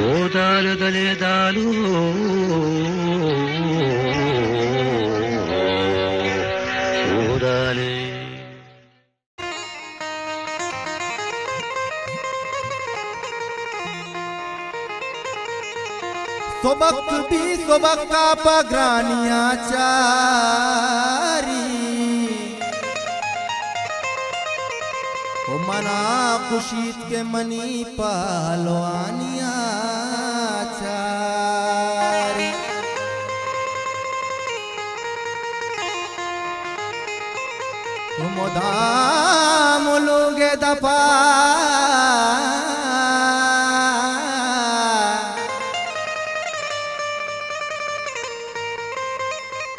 ఓదాలు దలేదాలు ఓదాలే सोबक भी सोबक का पगरानिया चारी ओ मना खुशीत के मनी पहलवानिया चारी ओ मोदाम लोगे दफा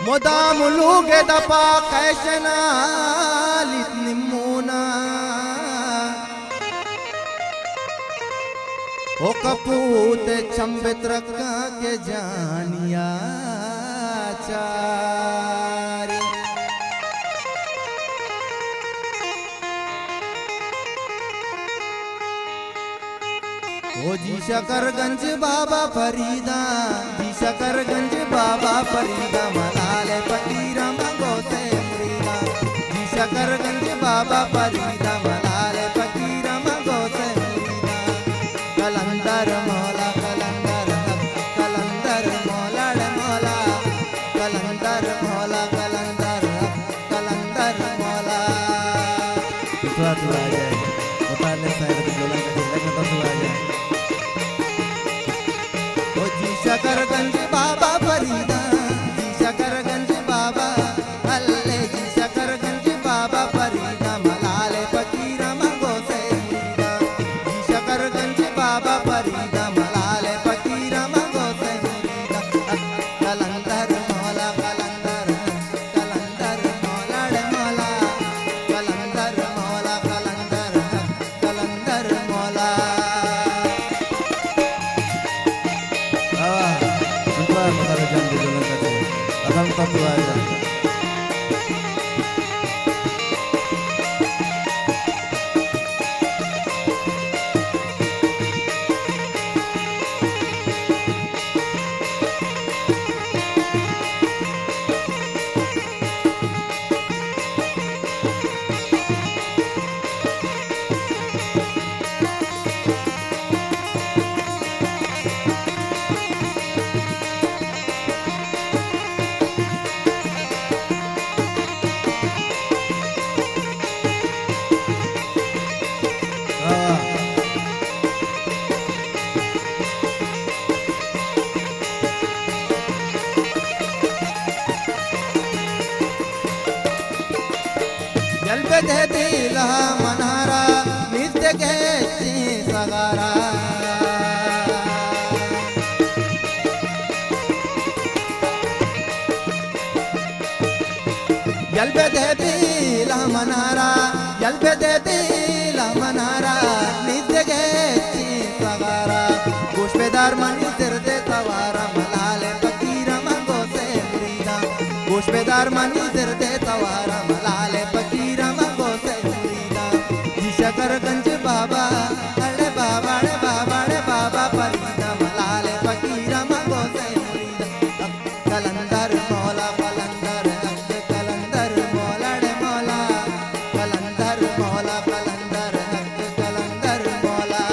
मोदाम लोगे दपा कैशना लित निम्मोना ओ कपूत चंबित्र के जानिया चारी ओ जी शकरगंज बाबा फरीदा जी शकरगंज बाबा फरीदा मलाले फकीरा मंगो से मुरीदा जी शकरगंज बाबा फरीदा मलाले फकीरा मंगो से मुरीदा कलंदर मौला कलंदर कलंदर मौला मौला कलंदर मौला कलंदर कलंदर मौला तो आ जाए बताने साइड में बोला के लगा तो आ जाए शकरगंज बाबा फरीदा जी शकरगंज बाबा अल्ले जी शकरगंज बाबा फरीदा मलाले फकीरा मंगो से मुरीदा जी शकरगंज बाबा फरीदा मलाले फकीरा मंगो से मुरीदा कलंदर मौला कलंदर कलंदर मौला डे मौला कलंदर मौला कलंदर कलंदर मौला akan tatu aja. दे दिला मनहारा नित्य के सगारा यल्बे दे दिला मनहारा यल्बे दे दिला मनहारा नित्य के सगारा पुष्पेदार मन सिर दे तवारा मलाले फकीरा मंगो से मुरीदा पुष्पेदार मन सिर दे तवारा मलाले फकीरा शकरगंज बाबा अरे बाबा रे बाबा रे बाबा फरीदा मलाले फकीरा मंगो से मुरीदा कलंदर मौला कलंदर कलंदर मौला रे मौला कलंदर मौला कलंदर कलंदर मौला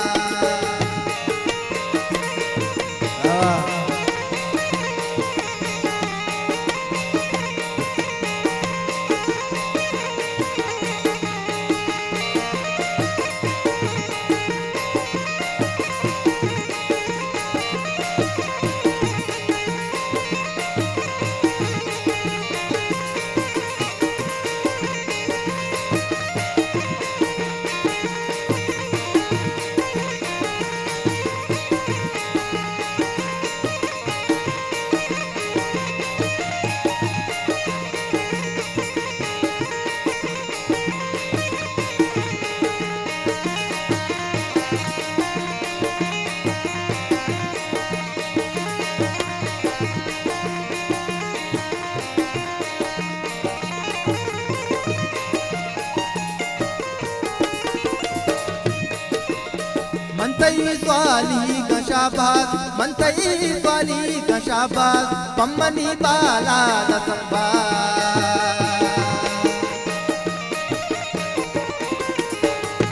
मंतई स्वाली शाबाश मंतई वाली का शाबाश पम्मनी बाला दसबा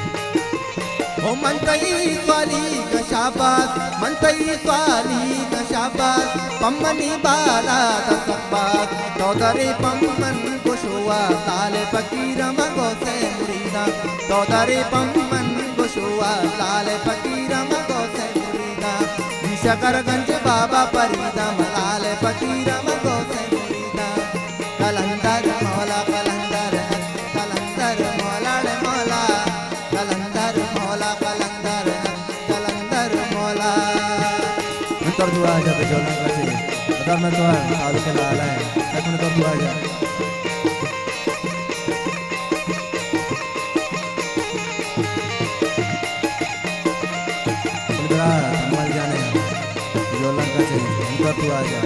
ओ मंतई वाली का शाबाश मंतई वाली का शाबाश पम्मनी बाला दसबा चौधरी पम्मन कुशुआ लाल फकीर मगो से मुरीदा चौधरी पम्मन कुशुआ लाल फकीर मगो से मुरीदा शकरगंज बाबा फरीदा लाल फकीर मगो से मुरीदा कलंदर मौला कलंदर कलंदर मौला मौला कलंदर मौला कलंदर कलंदर मौला नंतर दुआ जब जोलना कसे अगर मैं तो आलू के लाल है तक नंतर दुआ जा इधर मल जाने जोलना कसे नंतर दुआ जा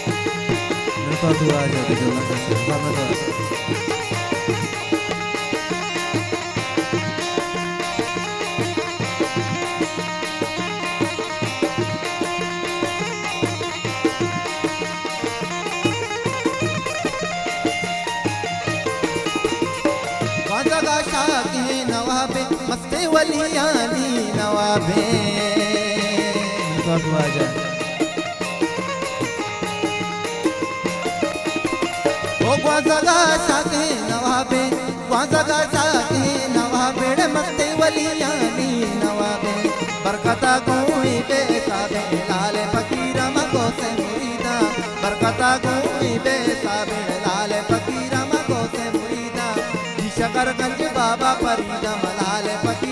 नंतर दुआ जा जोलना कसे अगर मैं तो जगा शाह के नवाबे मस्ते वलियानी नवाबे नंतर दुआ जा ओ जगा शाह के नवाबे जगा शाह के नवाबे मस्ते वलियानी नवाबे बरकता गोई बेसाबे लाल फकीर मगो से मुरीदा बरकता गोई बेसाबे लाल फकीर मगो से मुरीदा शकरगंज बाबा फरीदा लाल फकीर